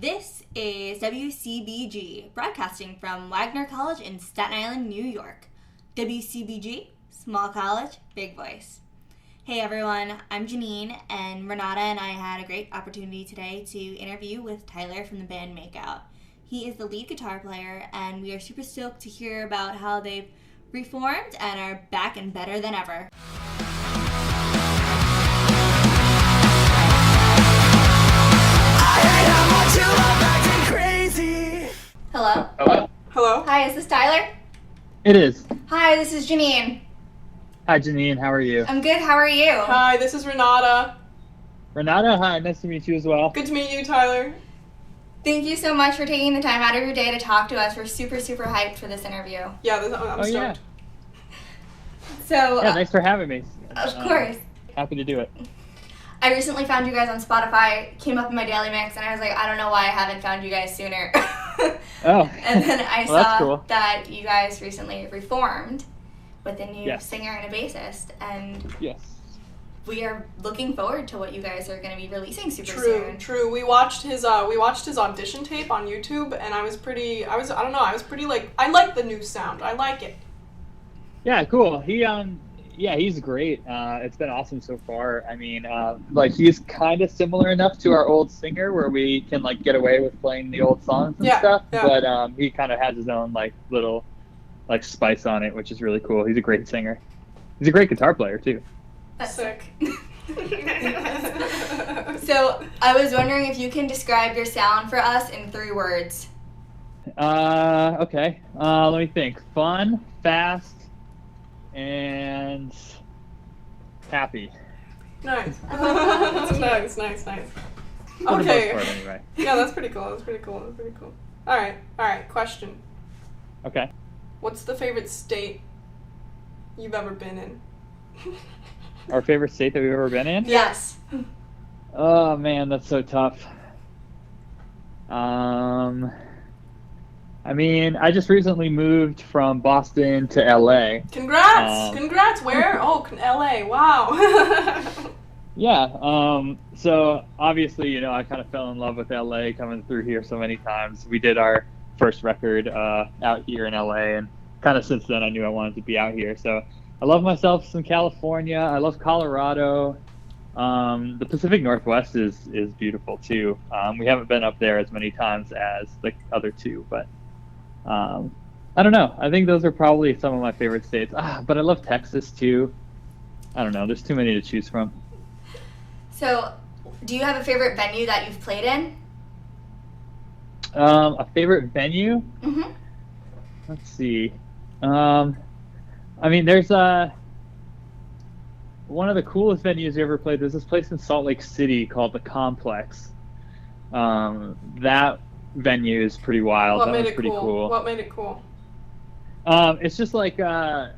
This is WCBG, broadcasting from Wagner College in Staten Island, New York. WCBG, small college, big voice. Hey everyone, I'm Jeanine, and Renata and I had a great opportunity today to interview with Tyler from the band MAKEOUT. He is the lead guitar player, and we are super stoked to hear about how they've reformed and are back and better than ever. Hello? Hello? Hi, is this Tyler? It is. Hi, this is Jeanine. Hi, Jeanine. How are you? I'm good, how are you? Hi, this is Renata. Renata, hi. Nice to meet you as well. Good to meet you, Tyler. Thank you so much for taking the time out of your day to talk to us. We're super hyped for this interview. Yeah, I'm stoked. Yeah. So, Thanks for having me. Of course. Happy to do it. I recently found you guys on Spotify, came up in my daily mix, and I was like, I don't know why I haven't found you guys sooner. Oh. And then I Well, that's saw cool. that you guys recently reformed with a new Yes. singer and a bassist, and Yes. we are looking forward to what you guys are going to be releasing super True. soon. We watched his audition tape on YouTube, and I like the new sound. I like it. Yeah, cool. He's great. It's been awesome so far. I mean, he's kind of similar enough to our old singer where we can get away with playing the old songs and stuff. Yeah. But he kind of has his own little spice on it, which is really cool. He's a great singer. He's a great guitar player too. That's Sick. So, I was wondering if you can describe your sound for us in 3 words. Okay. Let me think. Fun, fast, and happy. Nice. nice. For the Okay. most part, anyway. Yeah, that's pretty cool. All right. Question. Okay. What's the favorite state you've ever been in? Our favorite state that we've ever been in? Yes. Oh man, that's so tough. I mean, I just recently moved from Boston to LA. Congrats. Where? Oh, LA. Wow. Yeah. So obviously, I kind of fell in love with LA coming through here so many times. We did our first record out here in LA, and kind of since then I knew I wanted to be out here. So I love myself some California. I love Colorado. The Pacific Northwest is beautiful too. We haven't been up there as many times as the other two, but I don't know. I think those are probably some of my favorite states. But I love Texas too. I don't know. There's too many to choose from. So, do you have a favorite venue that you've played in? A favorite venue? Mm-hmm. Let's see. I mean, there's one of the coolest venues you ever played. There's this place in Salt Lake City called the Complex. That venue is pretty wild. What That was pretty cool. What made it cool? It's just they have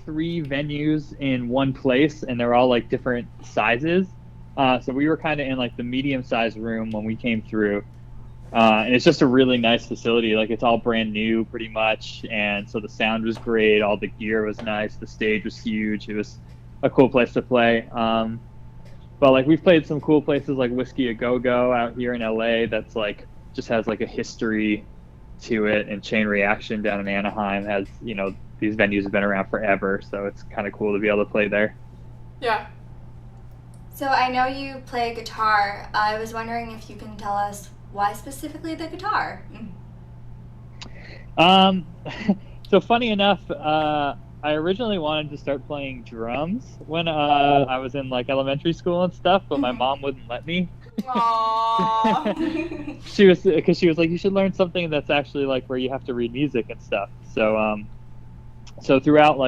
3 venues in one place, and they're all different sizes. So we were kind of in the medium-sized room when we came through. And it's just a really nice facility. It's all brand new pretty much. And so the sound was great. All the gear was nice. The stage was huge. It was a cool place to play. But we've played some cool places like Whiskey A Go Go out here in LA that's just has a history to it. And Chain Reaction down in Anaheim has, these venues have been around forever. So it's kind of cool to be able to play there. Yeah. So, I know you play guitar. I was wondering if you can tell us why specifically the guitar? So funny enough, I originally wanted to start playing drums when I was in elementary school and stuff, but my mom wouldn't let me. Aww. She was like, you should learn something that's actually where you have to read music and stuff. So so throughout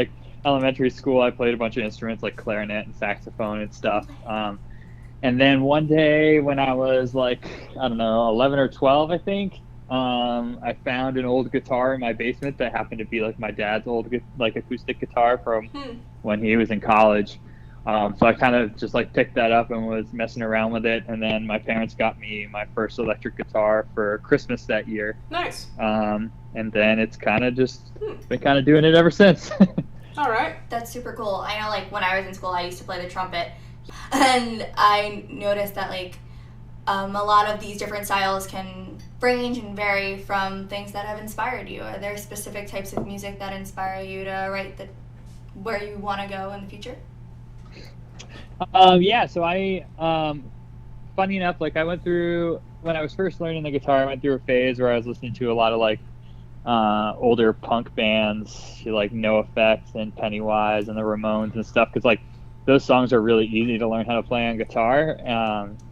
elementary school, I played a bunch of instruments like clarinet and saxophone and stuff. And then one day when I was I don't know, 11 or 12, I think, I found an old guitar in my basement that happened to be my dad's old acoustic guitar from when he was in college. So I kind of just picked that up and was messing around with it. And then my parents got me my first electric guitar for Christmas that year. Nice. And then it's kind of just been kind of doing it ever since. All right. That's super cool. I know when I was in school I used to play the trumpet. And I noticed that a lot of these different styles can range and vary from things that have inspired you. Are there specific types of music that inspire you to write where you want to go in the future? Yeah, so funny enough, like I went through, when I was first learning the guitar, I went through a phase where I was listening to a lot of like older punk bands, like No Effects and Pennywise and the Ramones and stuff, because like those songs are really easy to learn how to play on guitar.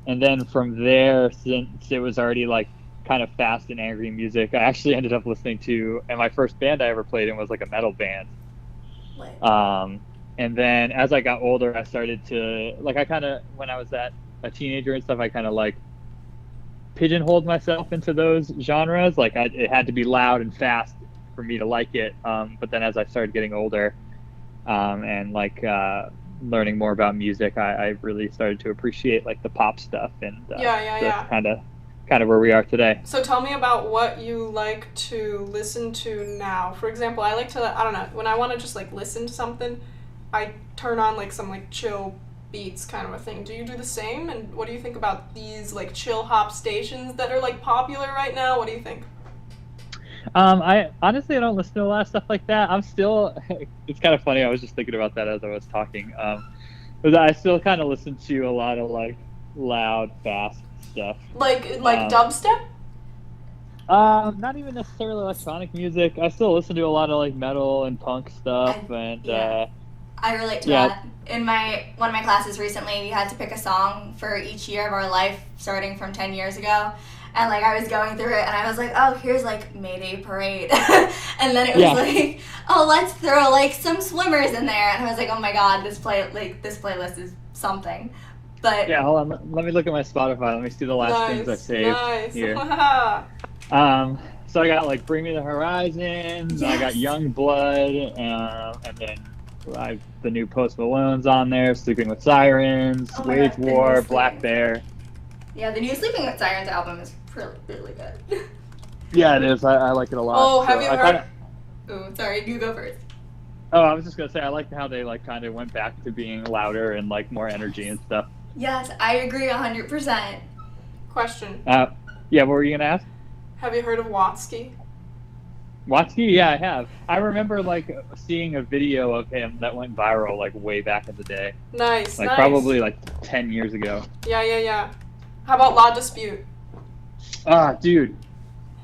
And then from there, since it was already like kind of fast and angry music, I actually ended up listening to, and my first band I ever played in was like a metal band. And then as I got older, I started to, like, when I was a teenager and stuff, I kind of like pigeonholed myself into those genres. Like it had to be loud and fast for me to like it. But then as I started getting older, and like learning more about music, I really started to appreciate like the pop stuff, and that's kind of where we are today. So tell me about what you like to listen to now. For example, I like to, I don't know, when I want to just like listen to something, I turn on like some like chill beats kind of a thing. Do you do the same? And what do you think about these like chill hop stations that are like popular right now? What do you think? I honestly, I don't listen to a lot of stuff like that. I'm still, it's kind of funny, I was just thinking about that as I was talking. But I still kind of listen to a lot of like loud, fast stuff. Like dubstep? Not even necessarily electronic music. I still listen to a lot of like metal and punk stuff. I relate to that. In one of my classes recently, we had to pick a song for each year of our life, starting from 10 years ago. And like I was going through it, and I was like, oh, here's like Mayday Parade, and then it was like, oh, let's throw like some Swimmers in there, and I was like, oh my God, this playlist is something. But yeah, hold on, let me look at my Spotify. Let me see the last things I saved here. So I got like Bring Me the Horizon. Yes. I got Young Blood, and then the new Post Malone's on there. Sleeping with Sirens, Wage War, Black Bear. Yeah, the new Sleeping with Sirens album is really, really good. Yeah, it is. I like it a lot. Oh, have you heard? Oh, sorry, you go first. Oh, I was just gonna say I like how they like kind of went back to being louder and like more energy and stuff. Yes, I agree 100%. Question. Yeah, what were you gonna ask? Have you heard of Watsky? Watsky? Yeah, I have. I remember like seeing a video of him that went viral like way back in the day. Nice. Like probably like 10 years ago. Yeah. How about La Dispute? Dude,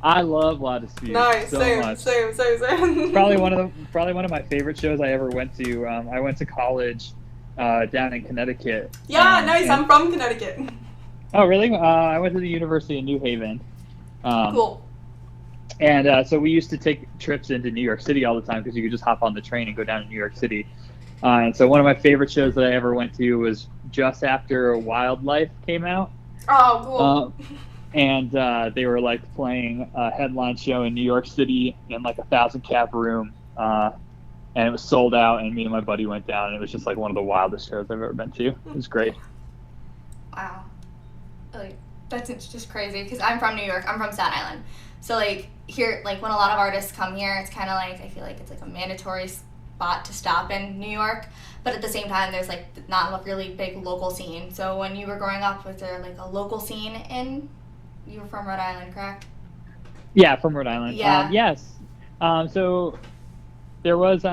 I love La Dispute. Nice. So much. Same. Probably one of my favorite shows I ever went to. I went to college down in Connecticut. Yeah, nice. I'm from Connecticut. Oh, really? I went to the University of New Haven. Cool. And so we used to take trips into New York City all the time because you could just hop on the train and go down to New York City. And so one of my favorite shows that I ever went to was just after Wildlife came out. Oh, cool. And they were like playing a headline show in New York City in like 1,000-cap room. And it was sold out, and me and my buddy went down, and it was just like one of the wildest shows I've ever been to. It was great. Wow. Like, that's just crazy, because I'm from New York. I'm from Staten Island. So, like, here, like, when a lot of artists come here, it's kind of like, I feel like it's like a mandatory spot to stop in New York. But at the same time, there's, like, not a really big local scene. So when you were growing up, was there, like, a local scene you were from Rhode Island, correct? Yeah, from Rhode Island. Yeah. Yes. So there was,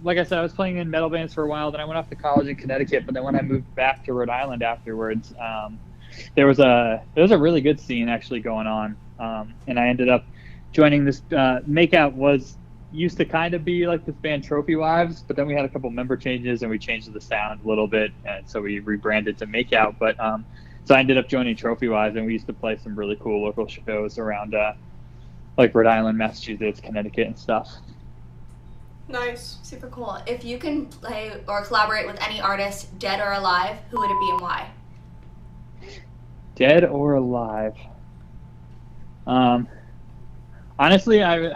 like I said, I was playing in metal bands for a while. Then I went off to college in Connecticut. But then when I moved back to Rhode Island afterwards, there was a really good scene actually going on. And I ended up joining this. MAKEOUT used to kind of be like this band Trophy Wives, but then we had a couple member changes and we changed the sound a little bit, and so we rebranded to MAKEOUT. But so I ended up joining Trophy Wives, and we used to play some really cool local shows around like Rhode Island, Massachusetts, Connecticut, and stuff. Nice. Super cool. If you can play or collaborate with any artist, dead or alive, who would it be and why? Dead or alive? Honestly, I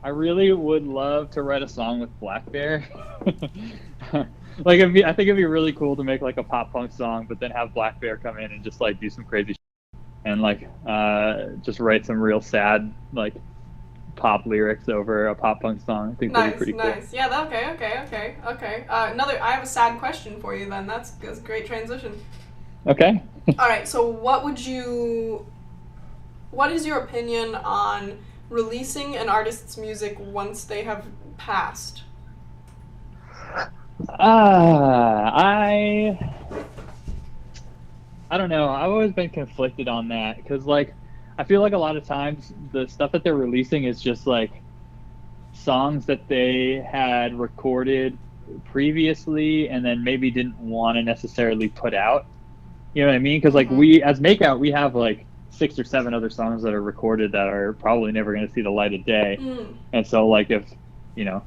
really would love to write a song with Black Bear. Like, I think it'd be really cool to make like a pop punk song, but then have Black Bear come in and just like do some crazy shit and like just write some real sad like pop lyrics over a pop punk song. I think that'd be pretty cool. Nice. Yeah. Okay. I have a sad question for you then. That's a great transition. Okay. All right, so what is your opinion on releasing an artist's music once they have passed? I don't know. I've always been conflicted on that because, like, I feel like a lot of times the stuff that they're releasing is just like songs that they had recorded previously and then maybe didn't want to necessarily put out. You know what I mean? Because, like, we, as MAKEOUT, we have like 6 or 7 other songs that are recorded that are probably never going to see the light of day. And so, like, if, you know,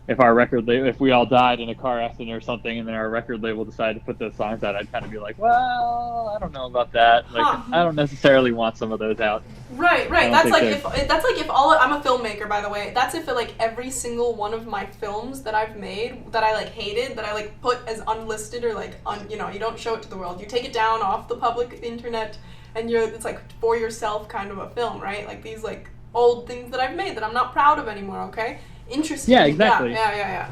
if our if we all died in a car accident or something and then our record label decided to put those songs out, I'd kind of be like, well, I don't know about that. Like, I don't necessarily want some of those out. Right. That's like if all, I'm a filmmaker, by the way. That's if like every single one of my films that I've made that I like hated, that I like put as unlisted or like you know, you don't show it to the world. You take it down off the public internet and it's like for yourself kind of a film, right? Like these like old things that I've made that I'm not proud of anymore, okay? Interesting. Yeah, exactly. Yeah.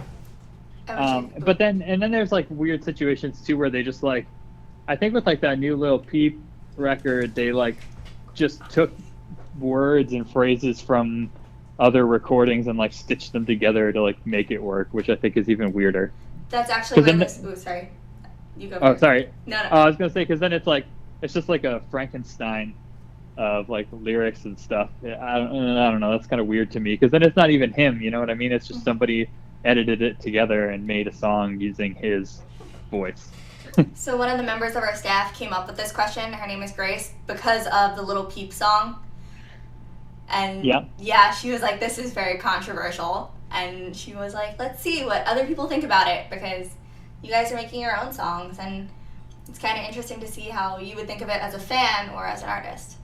But then there's like weird situations too where they just like, I think with like that new Lil Peep record, they like just took words and phrases from other recordings and like stitched them together to like make it work, which I think is even weirder. That's actually where this. Ooh, sorry. You go. Oh, sorry. No. I was gonna say because then it's just like a Frankenstein of like lyrics and stuff. I don't know. That's kind of weird to me because then it's not even him. You know what I mean? It's just somebody edited it together and made a song using his voice. So one of the members of our staff came up with this question. Her name is Grace because of the Little Peep song. And yeah, she was like, this is very controversial. And she was like, let's see what other people think about it because you guys are making your own songs and it's kind of interesting to see how you would think of it as a fan or as an artist.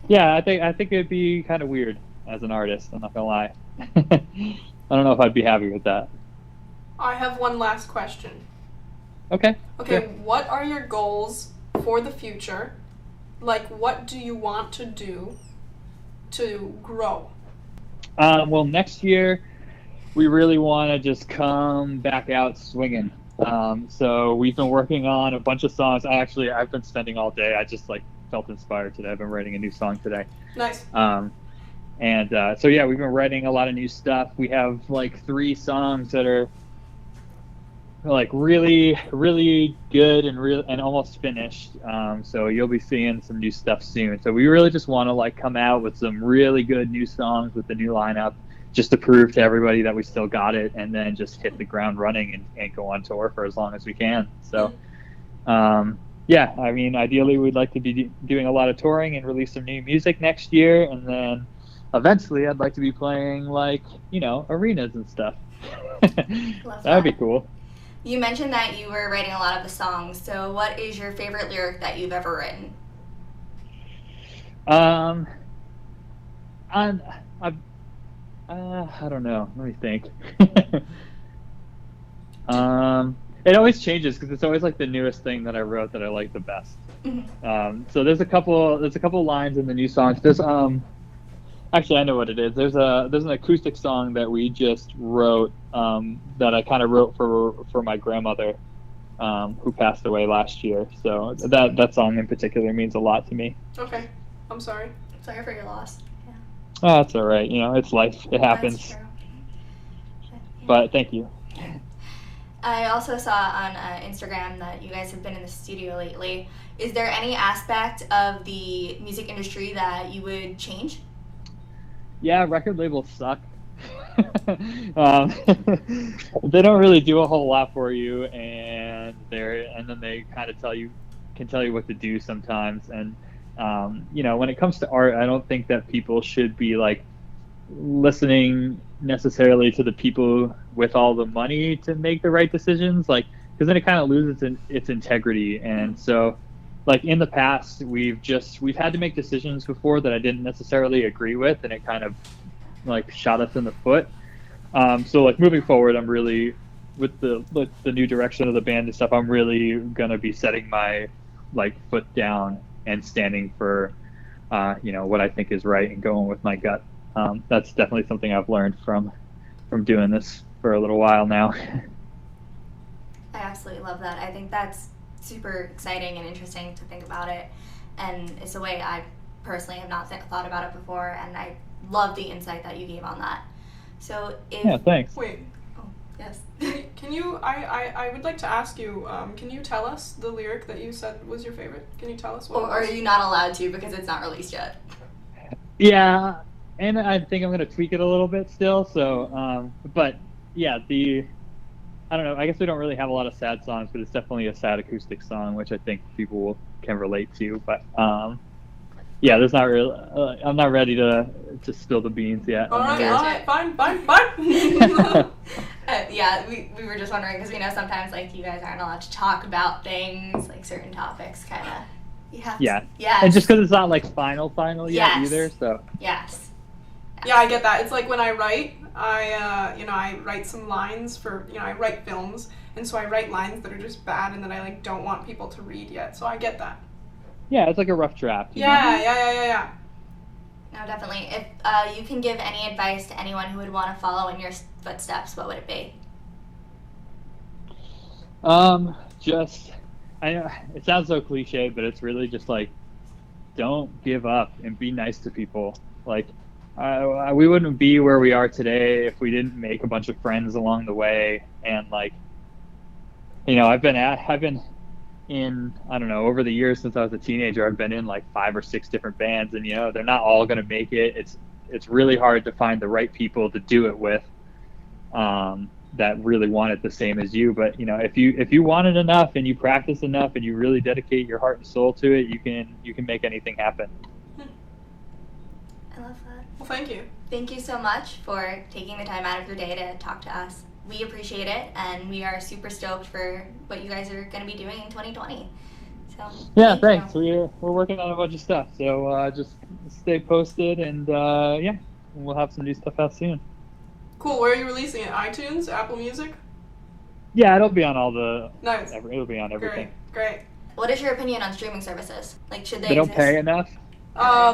Yeah, I think it'd be kind of weird as an artist. I'm not gonna lie. I don't know if I'd be happy with that. I have one last question. Okay. Okay, sure. What are your goals for the future? Like, what do you want to do to grow? Well, next year we really want to just come back out swinging. So we've been working on a bunch of songs. I've been spending all day. I just like felt inspired today. I've been writing a new song today. Nice. So yeah, we've been writing a lot of new stuff. We have like 3 songs that are like really, really good and almost finished. So you'll be seeing some new stuff soon. So we really just want to like come out with some really good new songs with the new lineup, just to prove to everybody that we still got it, and then just hit the ground running and go on tour for as long as we can. So, yeah, I mean, ideally we'd like to be doing a lot of touring and release some new music next year, and then eventually I'd like to be playing like, you know, arenas and stuff. That would be cool. You mentioned that you were writing a lot of the songs. So what is your favorite lyric that you've ever written? I don't know. Let me think. It always changes because it's always like the newest thing that I wrote that I like the best. So there's a couple lines in the new songs. There's actually I know what it is. There's an acoustic song that we just wrote that I kind of wrote for my grandmother who passed away last year. So that song in particular means a lot to me. Okay, I'm sorry. Sorry for your loss. Oh, that's all right. You know, it's life. It happens. That's true. But thank you. I also saw on Instagram that you guys have been in the studio lately. Is there any aspect of the music industry that you would change? Yeah, record labels suck. They don't really do a whole lot for you, and then they kind of can tell you what to do sometimes. And you know, when it comes to art, I don't think that people should be like listening necessarily to the people with all the money to make the right decisions, like, because then it kind of loses its integrity. And so, like, in the past, we've had to make decisions before that I didn't necessarily agree with, and it kind of like shot us in the foot. So like moving forward, I'm really, with the new direction of the band and stuff, I'm really gonna be setting my like foot down and standing for you know, what I think is right and going with my gut. That's definitely something I've learned from doing this for a little while now. I absolutely love that. I think that's super exciting and interesting to think about it, and it's a way I personally have not thought about it before, and I love the insight that you gave on that. So if... Yeah, thanks. Wait. Oh, yes. Can you, I would like to ask you, can you tell us the lyric that you said was your favorite? Can you tell us what Or are you not allowed to because it's not released yet? Yeah, and I think I'm going to tweak it a little bit still, so, but yeah, I don't know, I guess we don't really have a lot of sad songs, but it's definitely a sad acoustic song, which I think people can relate to, but, yeah, there's not really, I'm not ready to spill the beans yet. Alright, fine. Yeah, we were just wondering, because we know sometimes, like, you guys aren't allowed to talk about things, like, certain topics, kind of. Yeah. Yes. And just because it's not, like, final yet either, so. Yes. Yeah, I get that. It's like when I write, I write some lines for, I write films, and so I write lines that are just bad and that I, like, don't want people to read yet, so I get that. Yeah, it's like a rough draft. Yeah. No, definitely. If you can give any advice to anyone who would want to follow in your footsteps, what would it be? I know it sounds so cliche, but it's really just like, don't give up and be nice to people. Like, we wouldn't be where we are today if we didn't make a bunch of friends along the way. And like, I've been in, I don't know, over the years since I was a teenager, I've been in like 5 or 6 different bands, and they're not all going to make it. It's really hard to find the right people to do it with, that really want it the same as you. But if you want it enough and you practice enough and you really dedicate your heart and soul to it, you can make anything happen. I love that. Well, thank you. Thank you so much for taking the time out of your day to talk to us. We appreciate it, and we are super stoked for what you guys are going to be doing in 2020. So yeah, thanks. We're working on a bunch of stuff, so just stay posted, and yeah, we'll have some new stuff out soon. Cool. Where are you releasing it? iTunes, Apple Music? Yeah, it'll be on all the. Nice. It'll be on everything. Great. What is your opinion on streaming services? Like, should they? They don't exist? pay enough.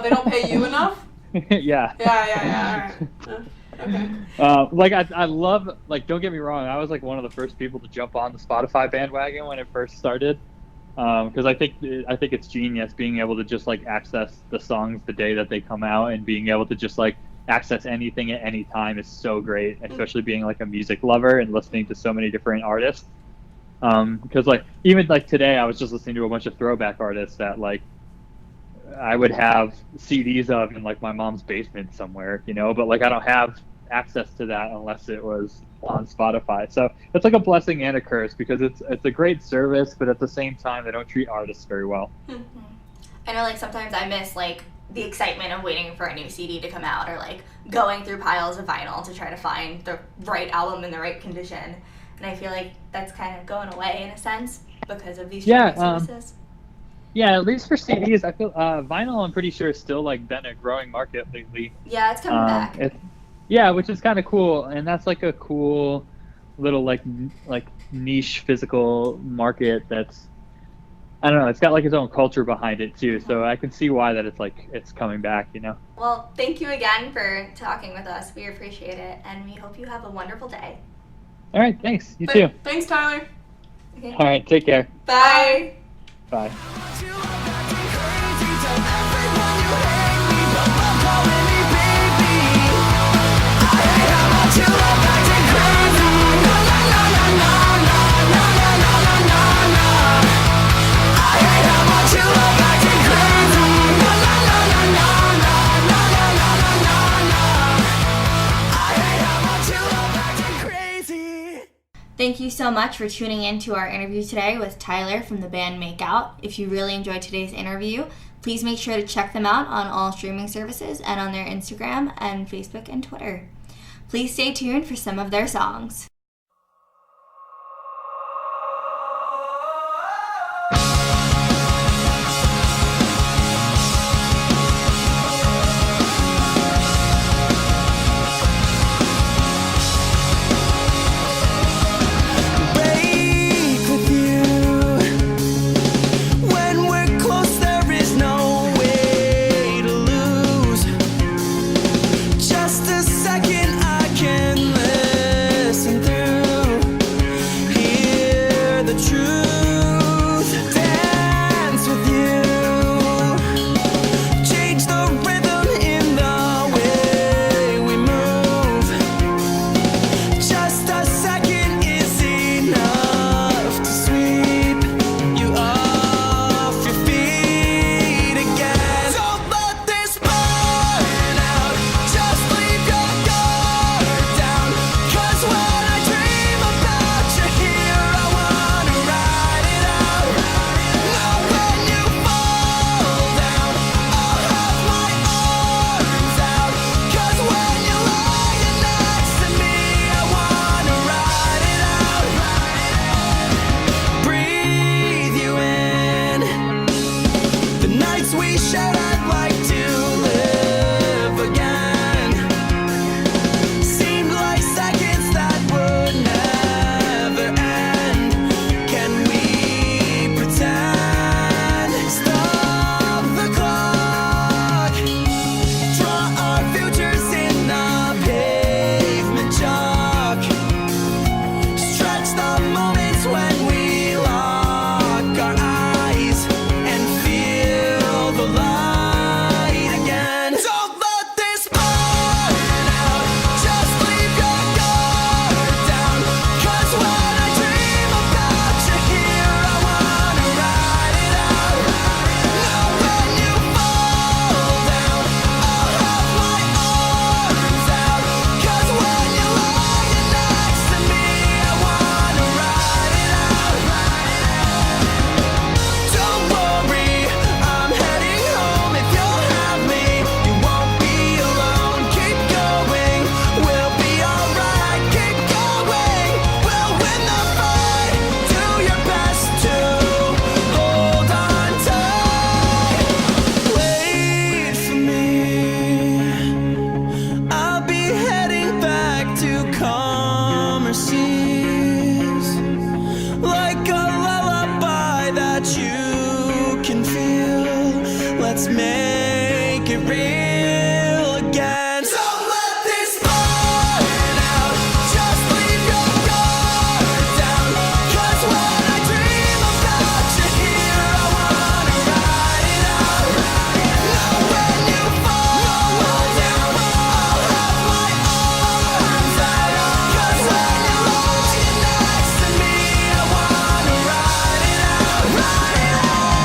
They don't pay you enough? Yeah. Yeah. All right. Okay. Like I love, like, don't get me wrong, I was like one of the first people to jump on the Spotify bandwagon when it first started, because I think it's genius being able to just like access the songs the day that they come out, and being able to just like access anything at any time is so great, especially being like a music lover and listening to so many different artists. Because like even like today I was just listening to a bunch of throwback artists that like I would have CDs of in like my mom's basement somewhere, but like I don't have access to that unless it was on Spotify. So it's like a blessing and a curse, because it's a great service, but at the same time they don't treat artists very well. I know, like, sometimes I miss like the excitement of waiting for a new CD to come out, or like going through piles of vinyl to try to find the right album in the right condition. And I feel like that's kind of going away in a sense because of these streaming services. Yeah, at least for CDs, I feel vinyl, I'm pretty sure, is still like been a growing market lately. Yeah, it's coming back. Yeah, which is kind of cool, and that's like a cool little like niche physical market that's, I don't know, it's got like its own culture behind it too. So I can see why that it's coming back, Well, thank you again for talking with us. We appreciate it, and we hope you have a wonderful day. All right, thanks. You too. Thanks, Tyler. Okay. All right, take care. Bye. Bye. Thank you so much for tuning in to our interview today with Tyler from the band MAKEOUT. If you really enjoyed today's interview, please make sure to check them out on all streaming services and on their Instagram and Facebook and Twitter. Please stay tuned for some of their songs. Just a second I can listen through. get real again. Don't let this burn out, just leave your guard down. 'Cause when I dream about you here, I wanna ride it out. Now when you fall down, I'll have my arms out. 'Cause when you hold you next to me, I wanna ride it out, ride it out.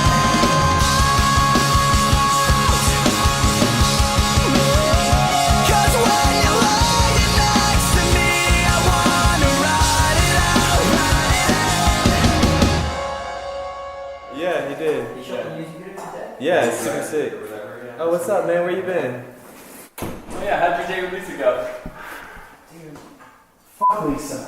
'Cause when you're lying next to me, I wanna ride it out, ride it out. Yeah, he did. Yeah, it's super sick. Oh, what's up, man? Where you been? Oh yeah, how'd your day with Lisa go? Fuck Lisa.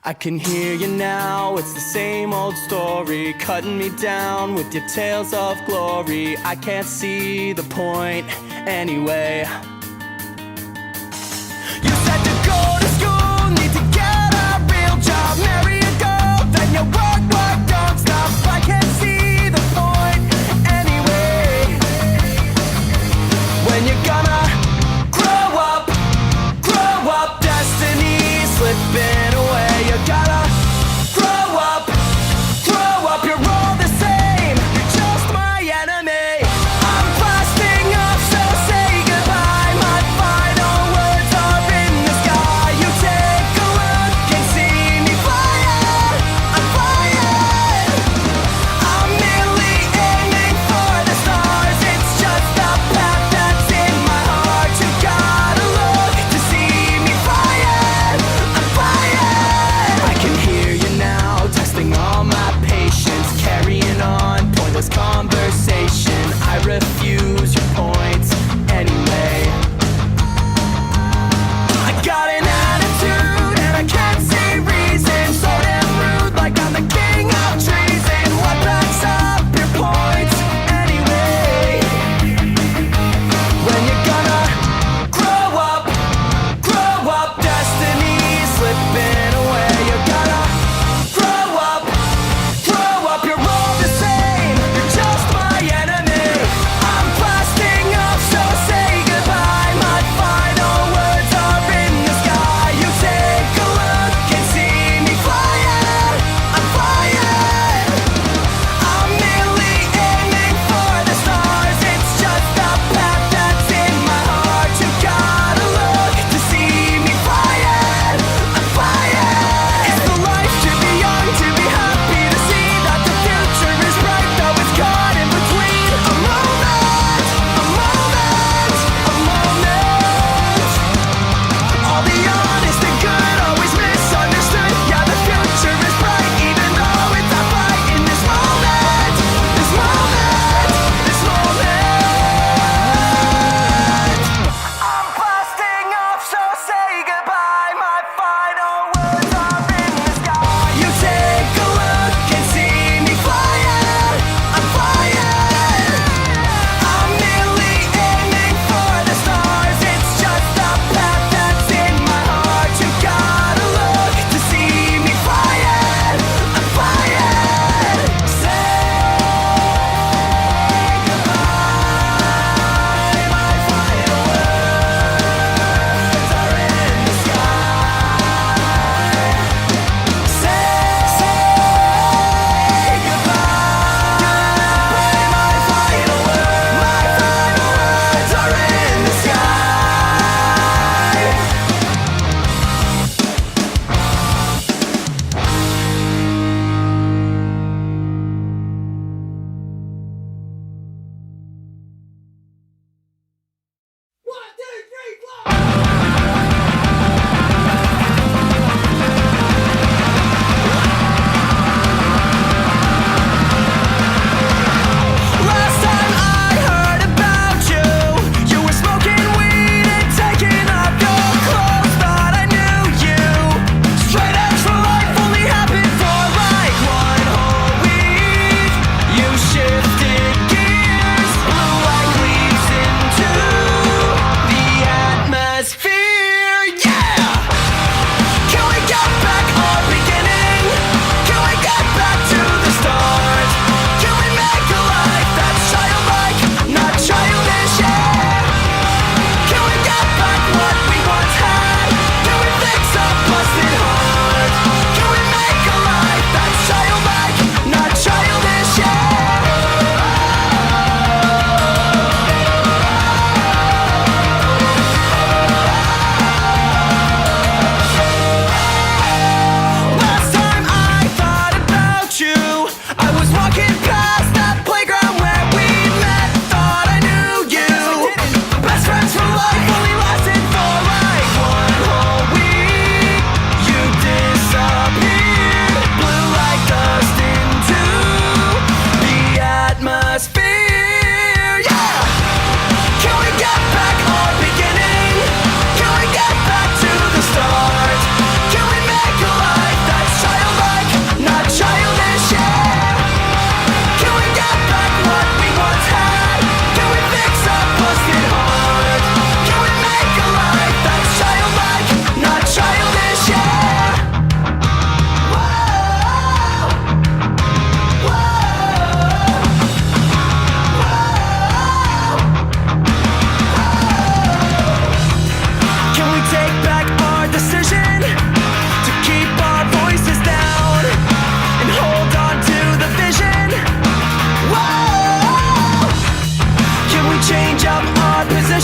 I can hear you now, it's the same old story, cutting me down with your tales of glory. I can't see the point anyway. You said to go to school, need to get a real job, marry a girl, then you work, don't stop. I can't see the point anyway. When you're gonna grow up, destiny slipping away. You gotta grow up, you're all the same, you're just my enemy. I'm blasting off, so say goodbye. My final words are in the sky. You take a look and see me flying, I'm flying.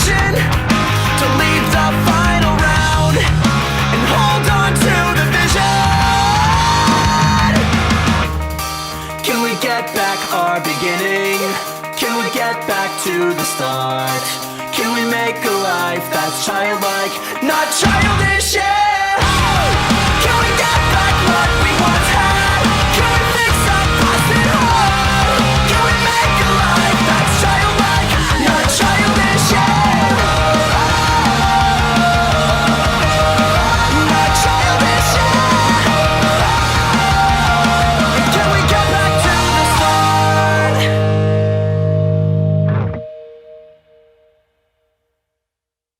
motivation to leave the final round and hold on to the vision. Can we get back our beginning? Can we get back to the start? Can we make a life that's childlike, not childish? Yeah.